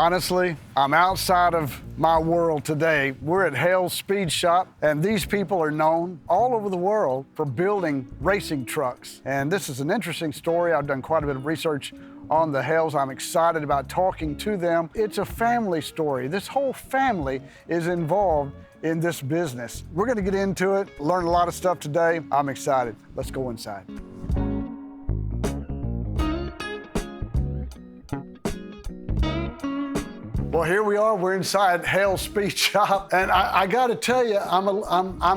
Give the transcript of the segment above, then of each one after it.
Honestly, I'm outside of my world today. We're at Hale's Speed Shop, and these people are known all over the world for building racing trucks. And this is an interesting story. I've done quite a bit of research on the Hales. I'm excited about talking to them. It's a family story. This whole family is involved in this business. We're gonna get into it, learn a lot of stuff today. I'm excited. Let's go inside. Well, here we are. We're inside Hale's Speed Shop, and I got to tell you, I'm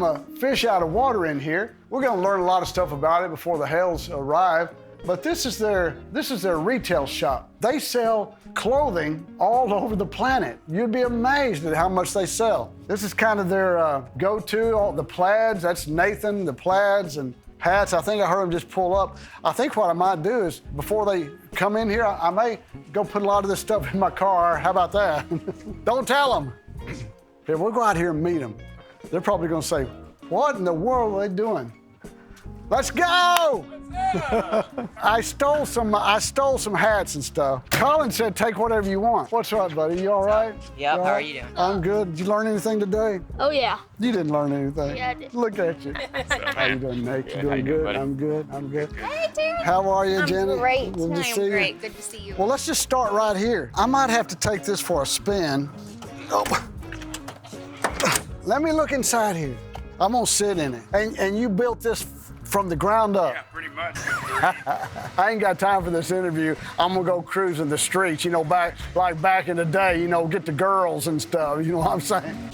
a fish out of water in here. We're going to learn a lot of stuff about it before the Hales arrive. But this is their retail shop. They sell clothing all over the planet. You'd be amazed at how much they sell. This is kind of their go-to. All the plaids. That's Nathan. The plaids and hats. I think I heard them just pull up. I think what I might do is, before they come in here, I may go put a lot of this stuff in my car. How about that? Don't tell them. Here, we'll go out here and meet them. They're probably gonna say, what in the world are they doing? Let's go! I stole some hats and stuff. Colin said, take whatever you want. What's up, buddy? You all right? Yep, all right? How are you doing? I'm good. Did you learn anything today? Oh, yeah. You didn't learn anything. Yeah, I did. Look at you. How you doing, Nate? You doing good? buddy? I'm good. I'm good. Hey, dude. How are you, I'm Jenny? great. Good to I see am you. great. Good to see you. Well, let's just start right here. I might have to take this for a spin. Oh. Let me look inside here. I'm gonna sit in it. And you built this from the ground up. Yeah, pretty much. I ain't got time for this interview. I'm gonna go cruising the streets, you know, back in the day, you know, get the girls and stuff, you know what I'm saying?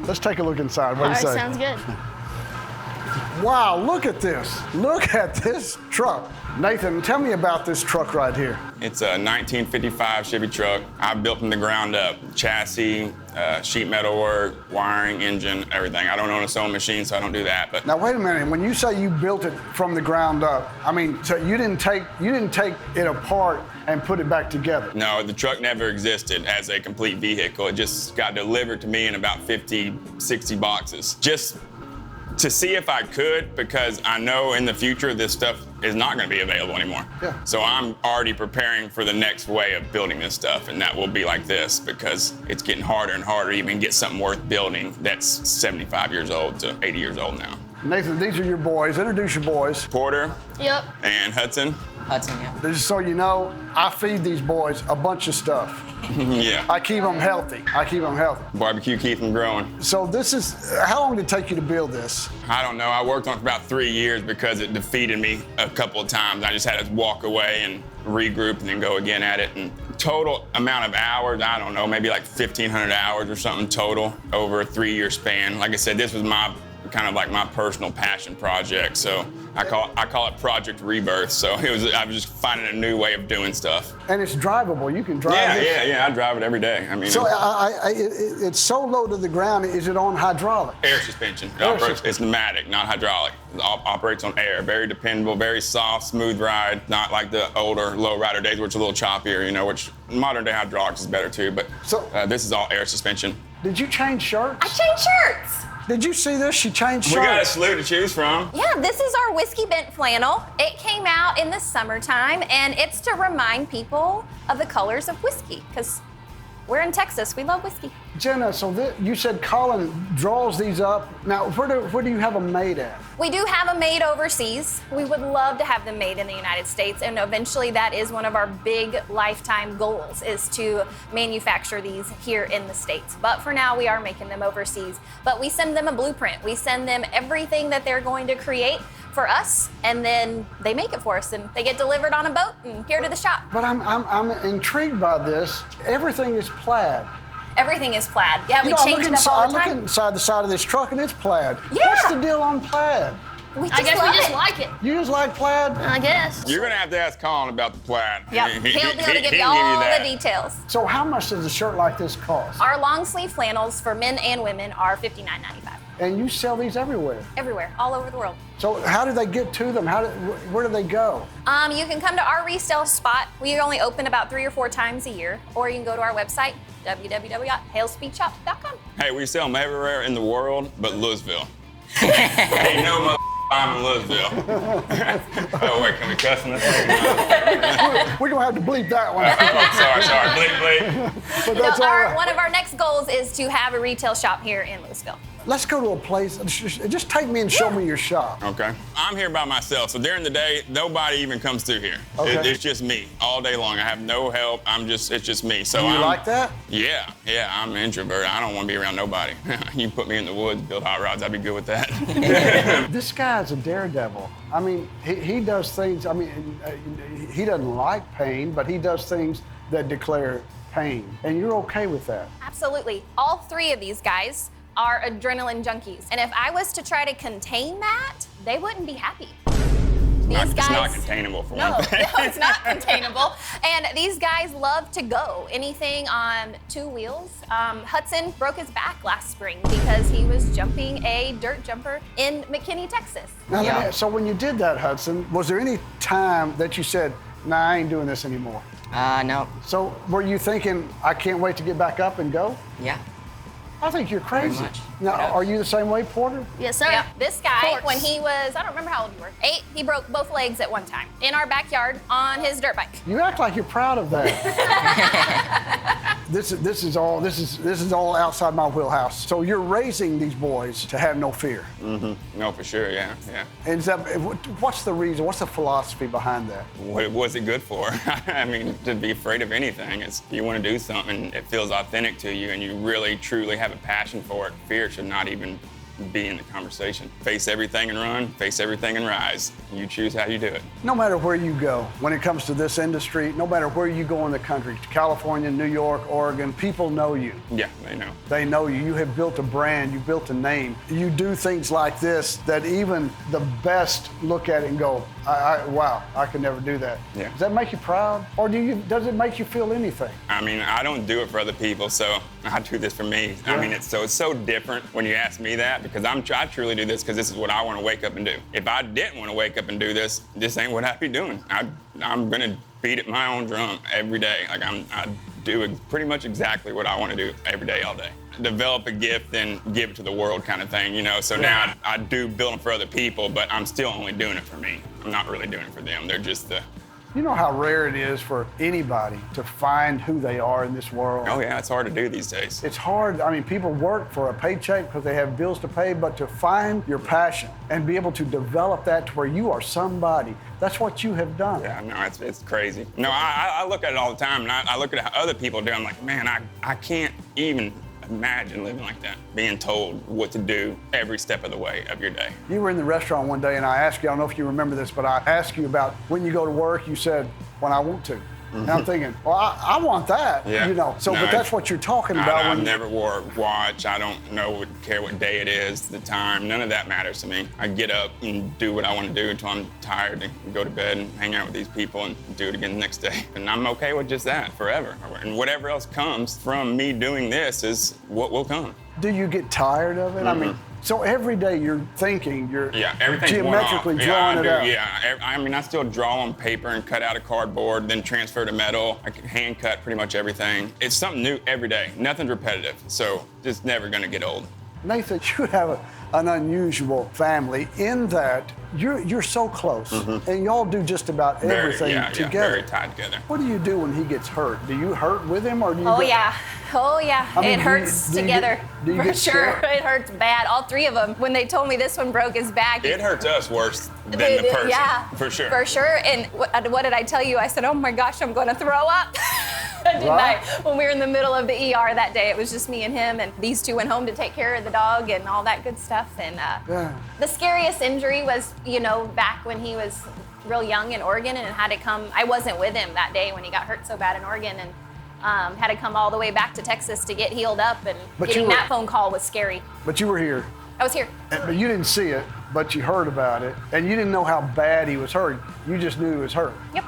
Let's take a look inside. What do you say? Sounds good. Wow, look at this. Look at this truck. Nathan, tell me about this truck right here. It's a 1955 Chevy truck. I built from the ground up. Chassis, sheet metal work, wiring, engine, everything. I don't own a sewing machine, so I don't do that. But Now wait a minute. When you say you built it from the ground up, I mean, so you didn't take it apart and put it back together. no, the truck never existed as a complete vehicle. It just got delivered to me in about 50, 60 boxes. Just to see if I could, because I know in the future this stuff is not going to be available anymore. Yeah. So I'm already preparing for the next way of building this stuff, and that will be like this, because it's getting harder and harder to even get something worth building that's 75 years old to 80 years old now. Nathan, these are your boys. Introduce your boys. Porter Yep. and Hudson. Hudson, yeah. Just so you know, I feed these boys a bunch of stuff. Yeah. I keep them healthy. Barbecue keep them growing. So this is, how long did it take you to build this? I don't know. I worked on it for about 3 years because it defeated me a couple of times. I just had to walk away and regroup and then go again at it. And total amount of hours, I don't know, maybe like 1,500 hours or something total over a 3-year span. Like I said, this was my kind of like my personal passion project. So I call it Project Rebirth. So I was just finding a new way of doing stuff. And it's drivable. You can drive it. Yeah. I drive it every day. I mean, So it's so low to the ground. Is it on hydraulic? air suspension. Air suspension. It's pneumatic, not hydraulic. It operates on air. Very dependable, very soft, smooth ride. Not like the older low rider days, which is a little choppier, you know, which modern day hydraulics is better too. But So- this is all air suspension. Did you change shirts? I changed shirts. Did you see this? She changed We got a shirts. slew to choose from. Yeah, this is our whiskey bent flannel. It came out in the summertime, and it's to remind people of the colors of whiskey, because we're in Texas. We love whiskey. Jenna, so you said Colin draws these up. Now, where do you have them made at? We do have them made overseas. We would love to have them made in the United States, and eventually that is one of our big lifetime goals, is to manufacture these here in the States. But for now, we are making them overseas. But we send them a blueprint. We send them everything that they're going to create for us, and then they make it for us, and they get delivered on a boat and here to the shop. But I'm intrigued by this. Everything is plaid. Everything is plaid. Yeah, we You know, change it up all the I time. look inside the side of this truck and it's plaid. Yeah. What's the deal on plaid? We I guess we love just it. like it. You just like plaid? I guess. You're gonna have to ask Colin about the plaid. Yep, he'll be able to give you He'll all that. the details. So how much does a shirt like this cost? Our long sleeve flannels for men and women are $59.95. And you sell these everywhere. Everywhere, all over the world. So how do they get to them? Where do they go? You can come to our resale spot. We only open about 3 or 4 times a year. Or you can go to our website, www.halespeedshop.com. Hey, we sell them everywhere in the world but Lewisville. Ain't no I'm in Lewisville. Oh, wait, can we cuss in this thing? We're going to have to bleep that one. Oh, sorry. Bleep. But that's all right. One of our next goals is to have a retail shop here in Lewisville. Let's go to a place. Just take me and show me your shop. Okay. I'm here by myself, so during the day, nobody even comes through here. Okay. It's just me all day long. I have no help. It's just me. So Do you like that? Yeah. I'm an introvert. I don't want to be around nobody. You put me in the woods, build hot rods, I'd be good with that. This guy's a daredevil. I mean, he does things. I mean, he doesn't like pain, but he does things that declare pain, and you're okay with that. Absolutely. All 3 of these guys are adrenaline junkies. And if I was to try to contain that, they wouldn't be happy. It's not containable for one thing. No, it's not containable. And these guys love to go. Anything on 2 wheels. Hudson broke his back last spring because he was jumping a dirt jumper in McKinney, Texas. Now, so when you did that, Hudson, was there any time that you said, nah, I ain't doing this anymore? No. So were you thinking, I can't wait to get back up and go? Yeah. I think you're crazy. Very much. Now, Yeah. are you the same way, Porter? Yes, sir. Yeah. This guy, when he was, I don't remember how old you were, 8, he broke both legs at one time in our backyard on his dirt bike. You act like you're proud of that. This is all outside my wheelhouse. So you're raising these boys to have no fear. Mm-hmm. No, for sure, yeah. And what's the reason? What's the philosophy behind that? What was it good for? I mean, to be afraid of anything. If you want to do something, it feels authentic to you, and you really, truly have a passion for it. Fear should not even be in the conversation. Face everything and run, face everything and rise. You choose how you do it. No matter where you go, when it comes to this industry, no matter where you go in the country, California, New York, Oregon, people know you. Yeah, they know. They know you. You have built a brand, you built a name. You do things like this that even the best look at it and go, wow, I could never do that. Yeah. Does that make you proud? Or does it make you feel anything? I mean, I don't do it for other people, so I do this for me. Yeah. I mean, it's so different when you ask me that, because I truly do this because this is what I want to wake up and do. If I didn't want to wake up and do this ain't what I'd be doing. I'm gonna beat at my own drum every day. Like I do pretty much exactly what I want to do every day, all day. Develop a gift and give it to the world kind of thing, you know? So now I do build them for other people, but I'm still only doing it for me. I'm not really doing it for them. They're just the... You know how rare it is for anybody to find who they are in this world? Oh yeah, it's hard to do these days. It's hard. I mean, people work for a paycheck because they have bills to pay, but to find your passion and be able to develop that to where you are somebody, that's what you have done. Yeah, no, it's crazy. No, I look at it all the time, and I look at how other people do. I'm like, man, I can't even imagine living like that, being told what to do every step of the way of your day. You were in the restaurant one day and I asked you, I don't know if you remember this, but I asked you about when you go to work, you said, when I want to. And I'm thinking, well, I want that, Yeah. you know. So, No, but that's what you're talking about. I've never wore a watch. I don't care what day it is, the time. None of that matters to me. I get up and do what I want to do until I'm tired and go to bed and hang out with these people and do it again the next day. And I'm okay with just that forever. And whatever else comes from me doing this is what will come. Do you get tired of it? I mean, so every day you're thinking, you're everything's geometrically drawing it out. Yeah, I mean, I still draw on paper and cut out of cardboard, then transfer to metal. I can hand cut pretty much everything. It's something new every day. Nothing's repetitive, so it's never gonna get old. Nathan, you have an unusual family in that you're so close, and y'all do just about everything together. Yeah, very tied together. What do you do when he gets hurt? Do you hurt with him, or do you? Oh yeah, I mean, it hurts together. Do you for get sure, scared? it hurts bad. All 3 of them. When they told me this one broke his back, It hurts us worse than the person. Yeah, for sure. For sure. And what did I tell you? I said, oh my gosh, I'm going to throw up. Didn't I? When we were in the middle of the ER that day, it was just me and him, and these 2 went home to take care of the dog and all that good stuff. And the scariest injury was, back when he was real young in Oregon and had to come. I wasn't with him that day when he got hurt so bad in Oregon, and had to come all the way back to Texas to get healed up. And getting that phone call was scary. But you were here. I was here. But you didn't see it, but you heard about it, and you didn't know how bad he was hurt. You just knew he was hurt. Yep.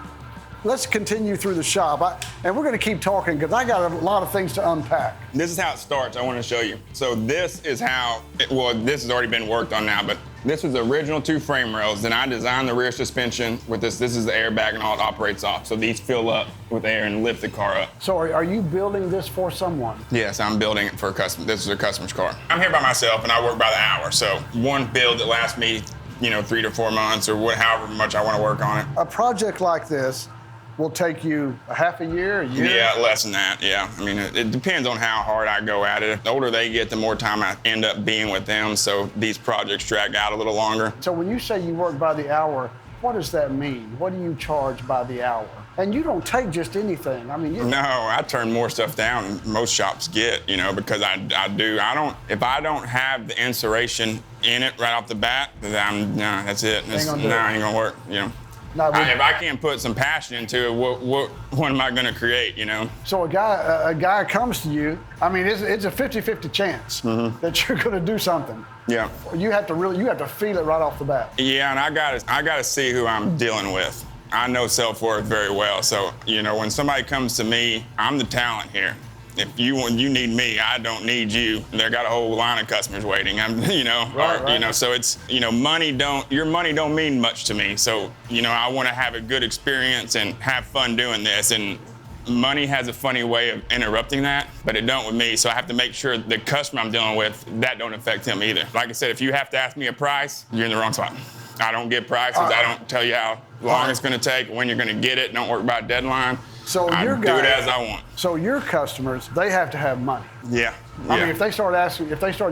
let's continue through the shop. And we're going to keep talking because I got a lot of things to unpack. This is how it starts. I want to show you. So this is how, this has already been worked on now, but this was the original 2 frame rails. Then I designed the rear suspension with this. This is the airbag and all it operates off. So these fill up with air and lift the car up. So are you building this for someone? Yes, I'm building it for a customer. This is a customer's car. I'm here by myself and I work by the hour. So one build that lasts me, 3 to 4 months or however much I want to work on it. A project like this will take you a half a year, a year? Yeah, less than that, yeah. I mean, it depends on how hard I go at it. The older they get, the more time I end up being with them, so these projects drag out a little longer. So when you say you work by the hour, what does that mean? What do you charge by the hour? And you don't take just anything. I mean, No, I turn more stuff down than most shops get, because I don't, if I don't have the insulation in it right off the bat, then that's it. It ain't gonna work, if I can't put some passion into it, what am I going to create, So a guy comes to you, I mean, it's a 50-50 chance that you're going to do something. Yeah. You have to feel it right off the bat. Yeah, and I gotta see who I'm dealing with. I know self-worth very well, so, when somebody comes to me, I'm the talent here. If you need me, I don't need you. They got a whole line of customers waiting. Right. So it's, your money don't mean much to me. So, I want to have a good experience and have fun doing this. And money has a funny way of interrupting that, but it don't with me. So I have to make sure the customer I'm dealing with, that don't affect him either. Like I said, if you have to ask me a price, you're in the wrong spot. I don't get prices. I don't tell you how long it's going to take, when you're going to get it. Don't work by a deadline. So I do it as I want. So your customers, they have to have money. Yeah. I mean, if they start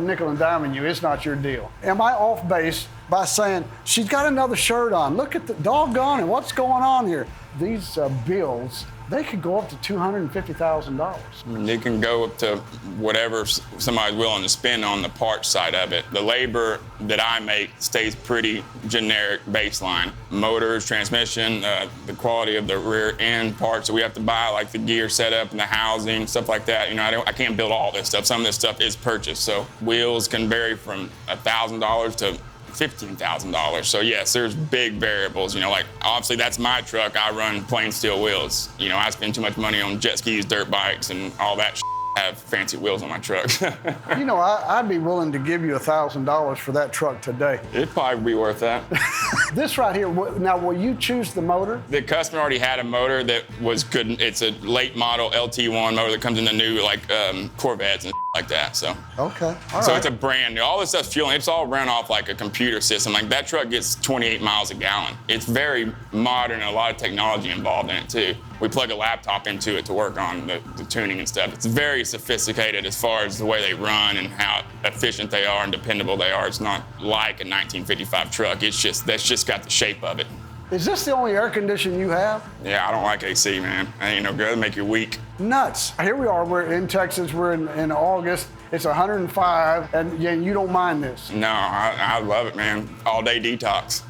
nickel and diming you, it's not your deal. Am I off base by saying, she's got another shirt on, look at the doggone and what's going on here? These bills, they could go up to $250,000. It can go up to whatever somebody's willing to spend on the parts side of it. The labor that I make stays pretty generic baseline. Motors, transmission, the quality of the rear end parts that we have to buy, like the gear setup and the housing, stuff like that. I can't build all this stuff. Some of this stuff is purchased. So wheels can vary from $1,000 to $15,000. So yes, there's big variables. Like obviously that's my truck. I run plain steel wheels. I spend too much money on jet skis, dirt bikes, and all that. I have fancy wheels on my truck. I'd be willing to give you $1,000 for that truck today. It'd probably be worth that. This right here. Now, will you choose the motor? The customer already had a motor that was good. It's a late model LT1 motor that comes in the new Corvettes and like that. So. Okay. So it's a brand new. All this stuff's fueling. It's all run off like a computer system. Like that truck gets 28 miles a gallon. It's very modern and a lot of technology involved in it too. We plug a laptop into it to work on the tuning and stuff. It's very sophisticated as far as the way they run and how efficient they are and dependable they are. It's not like a 1955 truck. That's just got the shape of it. Is this the only air conditioning you have? Yeah, I don't like AC, man. It ain't no good. It'll make you weak. Nuts. Here we are. We're in Texas. We're in August. It's 105, and you don't mind this. No, I love it, man. All day detox.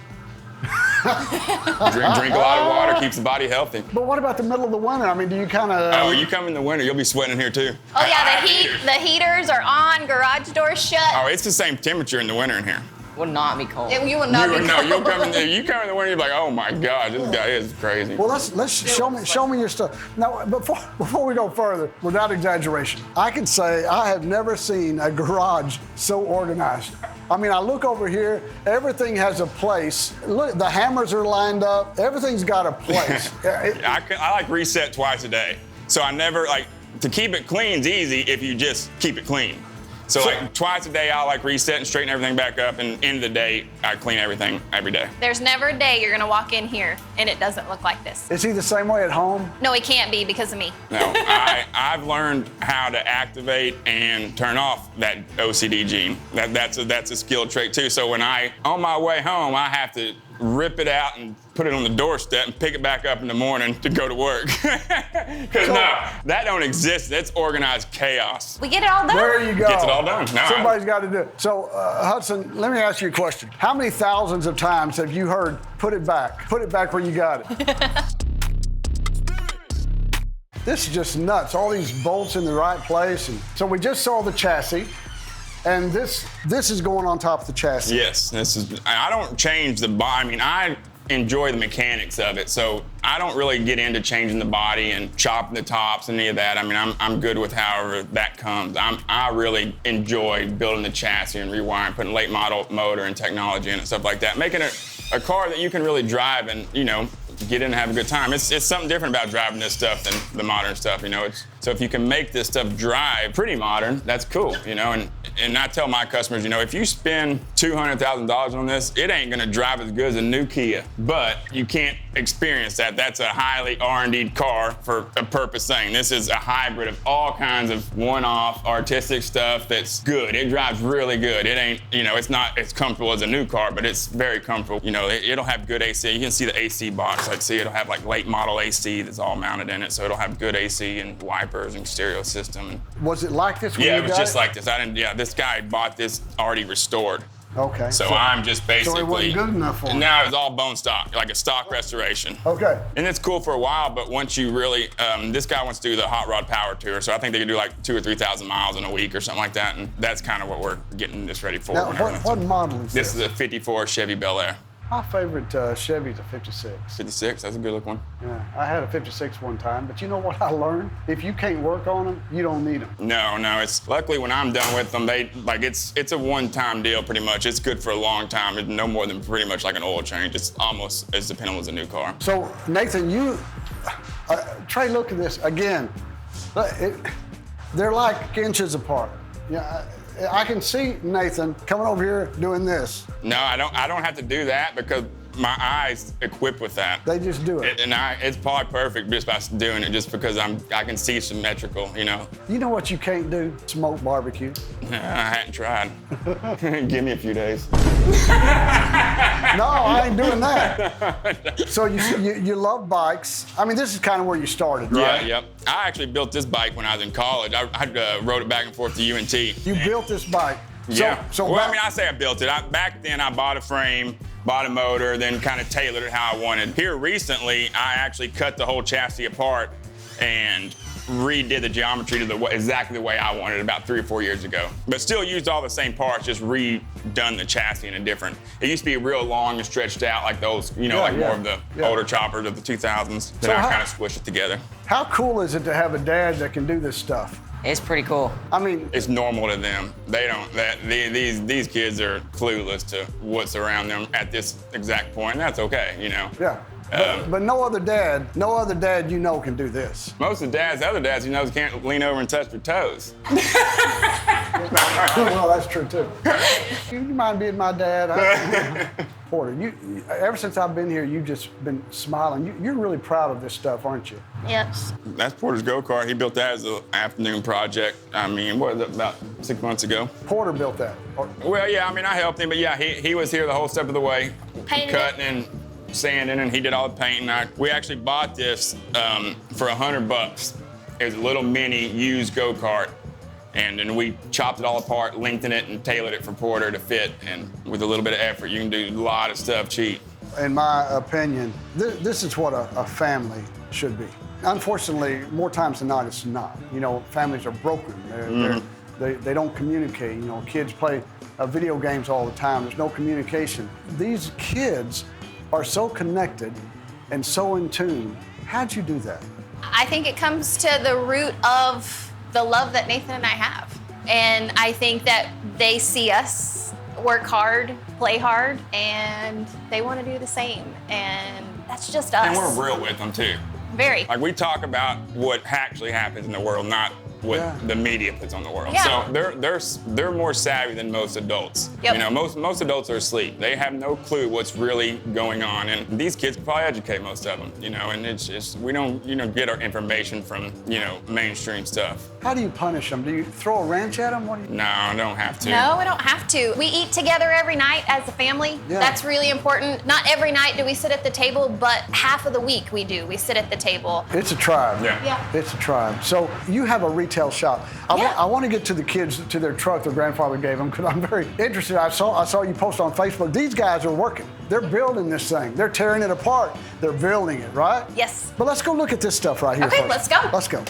drink a lot of water, keeps the body healthy. But what about the middle of the winter? I mean, do you kind of... Oh, you come in the winter, you'll be sweating in here too. Oh yeah, the heaters are on, garage doors shut. Oh, it's the same temperature in the winter in here. Would not be cold. You will not be cold. No, you come in the winter, you're like, oh my God, this guy is crazy. Well, let's show me your stuff. Now, before we go further, without exaggeration, I can say I have never seen a garage so organized. I mean, I look over here, everything has a place. Look, the hammers are lined up, everything's got a place. I like reset twice a day. So I never, to keep it clean's easy if you just keep it clean. So twice a day, I'll reset and straighten everything back up, and end of the day, I clean everything every day. There's never a day you're gonna walk in here and it doesn't look like this. Is he the same way at home? No, he can't be because of me. No, I've learned how to activate and turn off that OCD gene. That's a skill trait too. So when on my way home, I have to rip it out and put it on the doorstep and pick it back up in the morning to go to work. Because that don't exist. That's organized chaos. We get it all done. There you go. Gets it all done. No, Somebody's got to do it. So, Hudson, let me ask you a question. How many thousands of times have you heard, put it back where you got it? This is just nuts. All these bolts in the right place. And so we just saw the chassis. And this is going on top of the chassis. Yes, I don't change the body. I mean, enjoy the mechanics of it. So I don't really get into changing the body and chopping the tops and any of that. I mean, I'm good with however that comes. I really enjoy building the chassis and rewiring, putting late model motor and technology in it, stuff like that, making it a car that you can really drive and, you know, get in and have a good time. It's something different about driving this stuff than the modern stuff, you know. So if you can make this stuff drive pretty modern, that's cool, you know. And I tell my customers, you know, if you spend $200,000 on this, it ain't gonna drive as good as a new Kia, but you can't experience that. That's a highly R&D car for a purpose thing. This is a hybrid of all kinds of one-off artistic stuff that's good. It drives really good. It ain't, you know, it's not as comfortable as a new car, but it's very comfortable. You know, it'll have good AC. You can see the AC box. Like, see, it'll have like late model AC that's all mounted in it, so it'll have good AC and wipers and stereo system. Was it like this when yeah, you it was got just like this. This guy bought this already restored. Okay. So I'm just basically. So it wasn't good enough for him. No, it's all bone stock, like a stock restoration. Okay. And it's cool for a while, but once you really, this guy wants to do the hot rod power tour, so I think they can do like 2,000 or 3,000 miles in a week or something like that, and that's kind of what we're getting this ready for. Now, what model is this? This is a '54 Chevy Bel Air. My favorite Chevy's a 56. 56, that's a good looking one. Yeah, I had a 56 one time, but you know what I learned? If you can't work on them, you don't need them. No, it's luckily when I'm done with them, it's a one-time deal pretty much. It's good for a long time. It's no more than pretty much like an oil change. It's almost as dependable as a new car. So Nathan, Trey, look at this again. They're like inches apart. Yeah. I can see Nathan coming over here doing this. No, I don't have to do that because my eyes equipped with that. They just do it. It's probably perfect just by doing it, just because I can see symmetrical, you know. You know what you can't do? Smoke barbecue. I hadn't tried. Give me a few days. No, I ain't doing that. So you love bikes. I mean, this is kind of where you started, right? Yeah, yep. I actually built this bike when I was in college. I rode it back and forth to UNT. You built this bike. Yeah. Well, I mean, I say I built it. Back then, I bought a frame, bought a motor, then kind of tailored it how I wanted. Here recently, I actually cut the whole chassis apart and redid the geometry to exactly the way I wanted about 3 or 4 years ago. But still used all the same parts, just redone the chassis in a different. It used to be real long and stretched out like those, you know, more of the older choppers of the 2000s. Then I kind of squished it together. How cool is it to have a dad that can do this stuff? It's pretty cool. I mean, it's normal to them. They don't. These kids are clueless to what's around them at this exact point. And that's okay, you know. Yeah. But no other dad you know can do this. Most of the other dads you know can't lean over and touch their toes. Well, that's true too. You mind being my dad? Porter, ever since I've been here, you've just been smiling. You're really proud of this stuff, aren't you? Yes. That's Porter's go-kart. He built that as an afternoon project. I mean, what was it, about 6 months ago? Porter built that. Well, yeah, I mean, I helped him, but yeah, he was here the whole step of the way, Painted cutting and sanding, and he did all the painting. We actually bought this for $100. It was a little mini used go-kart, and then we chopped it all apart, lengthened it, and tailored it for Porter to fit. And with a little bit of effort, you can do a lot of stuff cheap. In my opinion, this is what a family should be. Unfortunately, more times than not, it's not. You know, families are broken. They don't communicate. You know, kids play video games all the time. There's no communication. These kids are so connected and so in tune. How'd you do that? I think it comes to the root of the love that Nathan and I have. And I think that they see us work hard, play hard, and they want to do the same. And that's just us. And we're real with them too. Very. Like, we talk about what actually happens in the world, not what the media puts on the world. Yeah. So they're more savvy than most adults. Yep. You know, most adults are asleep. They have no clue what's really going on, and these kids can probably educate most of them. You know, and it's just, we don't get our information from mainstream stuff. How do you punish them? Do you throw a wrench at them? No, I don't have to. No, we don't have to. We eat together every night as a family. Yeah. That's really important. Not every night do we sit at the table, but half of the week we do. We sit at the table. It's a tribe. Yeah. It's a tribe. So you have a retail shop. I want to get to the kids, to their truck their grandfather gave them, because I'm very interested. I saw you post on Facebook. These guys are working. They're building this thing. They're tearing it apart. They're building it, right? Yes. But let's go look at this stuff right here. Okay, first. let's go. Let's go.